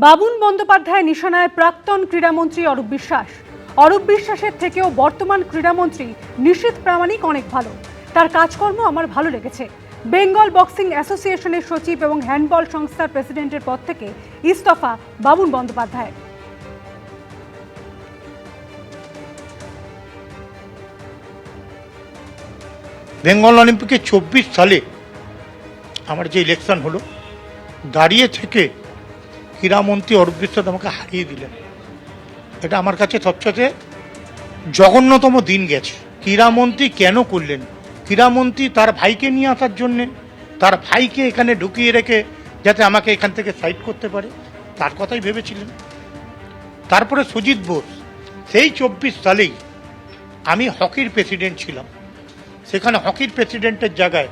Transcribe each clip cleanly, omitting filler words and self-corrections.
বাবুন বন্দ্যোপাধ্যায় নিশানায় প্রাক্তন ক্রীড়ামন্ত্রী অরূপ বিশ্বাস। অরূপ বিশ্বাসের থেকেও বর্তমান ক্রীড়ামন্ত্রী নিশীথ প্রামাণিক অনেক ভালো। তার কাজকর্ম আমার ভালো লেগেছে। বেঙ্গল বক্সিং অ্যাসোসিয়েশনের সচিব এবং হ্যান্ডবল সংস্থার প্রেসিডেন্টের পদ থেকে ইস্তফা বাবুন বন্দ্যোপাধ্যায়। বেঙ্গল অলিম্পিকে 24 সালে আমার যে ইলেকশন হলো, দাঁড়িয়ে থেকে ক্রীড়ামন্ত্রী অরূপ বিশ্বাস আমাকে হারিয়ে দিলেন। এটা আমার কাছে সবচেয়ে জঘন্যতম দিন গেছে। ক্রীড়ামন্ত্রী কেন করলেন? ক্রীড়ামন্ত্রী তার ভাইকে নিয়ে আসার জন্যে, তার ভাইকে এখানে ঢুকিয়ে রেখে যাতে আমাকে এখান থেকে সাইড করতে পারে, তার কথাই ভেবেছিলেন। তারপরে সুজিত বোস, সেই 24 সালেই আমি হকির প্রেসিডেন্ট ছিলাম। সেখানে হকির প্রেসিডেন্টের জায়গায়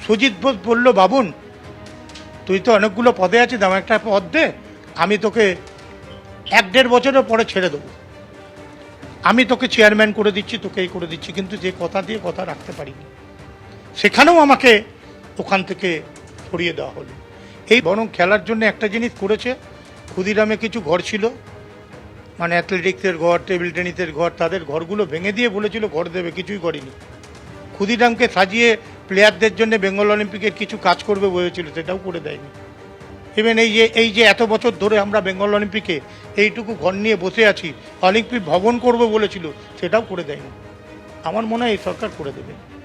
সুজিত বোস বলল, বাবুন তুই তো অনেকগুলো পদে আছিস, আমার একটা পদ দে, আমি তোকে 1-1.5 বছরের পরে ছেড়ে দেবো, আমি তোকে চেয়ারম্যান করে দিচ্ছি, তোকে এই করে দিচ্ছি। কিন্তু যে কথা দিয়ে কথা রাখতে পারিনি, সেখানেও আমাকে ওখান থেকে সরিয়ে দেওয়া হলো। এই বরং খেলার জন্য একটা জিনিস করেছে, ক্ষুদিরামে কিছু ঘর ছিল, মানে অ্যাথলেটিক্সের ঘর, টেবিল টেনিসের ঘর, তাদের ঘরগুলো ভেঙে দিয়ে বলেছিল ঘর দেবে, কিছুই করেনি। ক্ষুদিরামকে সাজিয়ে প্লেয়ারদের জন্য বেঙ্গল অলিম্পিকের কিছু কাজ করবে বলেছিল, সেটাও করে দেয়নি। ইভেন এই যে এত বছর ধরে আমরা বেঙ্গল অলিম্পিকে এইটুকু ঘর নিয়ে বসে আছি, অলিম্পিক ভবন করবে বলেছিল, সেটাও করে দেয়নি। আমার মনে হয় এই সরকার করে দেবে।